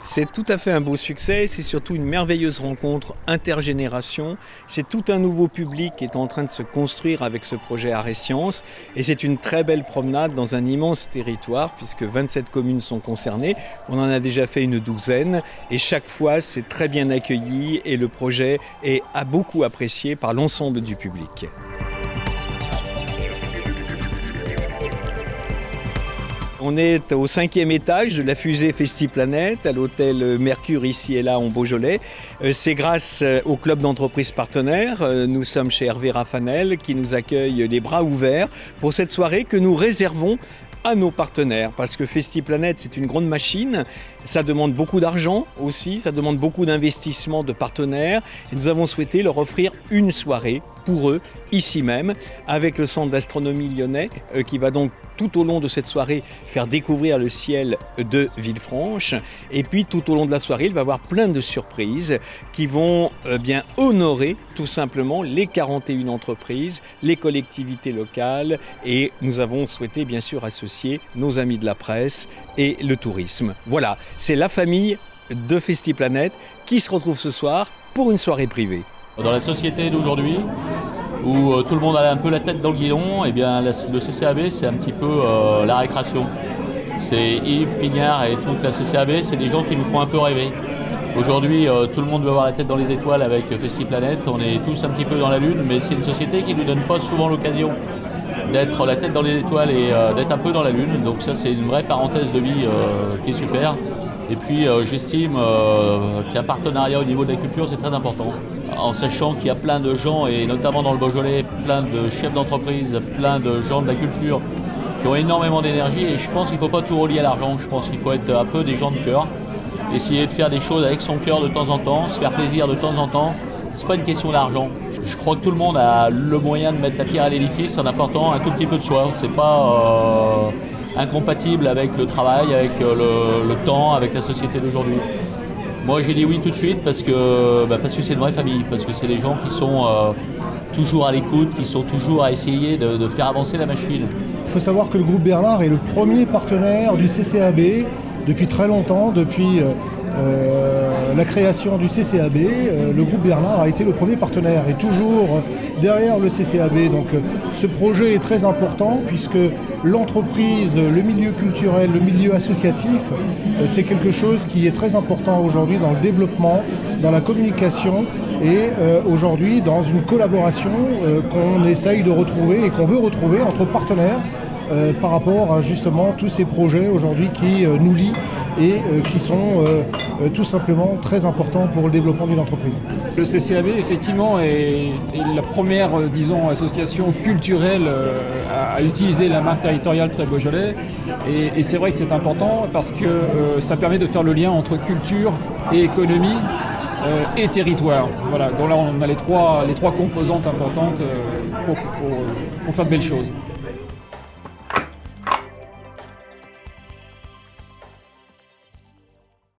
C'est tout à fait un beau succès, c'est surtout une merveilleuse rencontre intergénération. C'est tout un nouveau public qui est en train de se construire avec ce projet Art et Sciences. Et c'est une très belle promenade dans un immense territoire puisque 27 communes sont concernées. On en a déjà fait une douzaine et chaque fois c'est très bien accueilli et le projet est beaucoup apprécié par l'ensemble du public. On est au 5e étage de la fusée FestiPlanète, à l'hôtel Mercure ici et là en Beaujolais. C'est grâce au club d'entreprises partenaires. Nous sommes chez Hervé Raffanel qui nous accueille les bras ouverts pour cette soirée que nous réservons à nos partenaires, parce que FestiPlanète c'est une grande machine, ça demande beaucoup d'argent aussi, ça demande beaucoup d'investissement de partenaires et nous avons souhaité leur offrir une soirée pour eux, ici même, avec le centre d'astronomie lyonnais qui va donc tout au long de cette soirée faire découvrir le ciel de Villefranche et puis tout au long de la soirée il va y avoir plein de surprises qui vont bien honorer tout simplement les 41 entreprises, les collectivités locales et nous avons souhaité bien sûr associer nos amis de la presse et le tourisme. Voilà, c'est la famille de FestiPlanète qui se retrouve ce soir pour une soirée privée. Dans la société d'aujourd'hui, où tout le monde a un peu la tête dans le guidon, et bien le CCAB c'est un petit peu la récréation. C'est Yves, Pignard et toute la CCAB, c'est des gens qui nous font un peu rêver. Aujourd'hui, tout le monde veut avoir la tête dans les étoiles avec FestiPlanète, on est tous un petit peu dans la lune, mais c'est une société qui ne nous donne pas souvent l'occasion d'être la tête dans les étoiles et d'être un peu dans la lune. Donc ça c'est une vraie parenthèse de vie qui est super. Et puis j'estime qu'un partenariat au niveau de la culture c'est très important. En sachant qu'il y a plein de gens, et notamment dans le Beaujolais, plein de chefs d'entreprise, plein de gens de la culture qui ont énormément d'énergie et je pense qu'il ne faut pas tout relier à l'argent. Je pense qu'il faut être un peu des gens de cœur, essayer de faire des choses avec son cœur de temps en temps, se faire plaisir de temps en temps. C'est pas une question d'argent. Je crois que tout le monde a le moyen de mettre la pierre à l'édifice en apportant un tout petit peu de soi. C'est pas incompatible avec le travail, avec le temps, avec la société d'aujourd'hui. Moi j'ai dit oui tout de suite parce que c'est une vraie famille, parce que c'est des gens qui sont toujours à l'écoute, qui sont toujours à essayer de faire avancer la machine. Il faut savoir que le groupe Bernard est le premier partenaire du CCAB depuis très longtemps, depuis la création du CCAB, le groupe Bernard a été le premier partenaire et toujours derrière le CCAB. Donc ce projet est très important puisque l'entreprise, le milieu culturel, le milieu associatif, c'est quelque chose qui est très important aujourd'hui dans le développement, dans la communication et aujourd'hui dans une collaboration qu'on essaye de retrouver et qu'on veut retrouver entre partenaires par rapport à justement tous ces projets aujourd'hui qui nous lient et qui sont tout simplement très importants pour le développement d'une entreprise. Le CCAB effectivement est la première association culturelle à utiliser la marque territoriale Très Beaujolais et c'est vrai que c'est important parce que ça permet de faire le lien entre culture et économie et territoire. Voilà, donc là on a les trois composantes importantes pour faire de belles choses.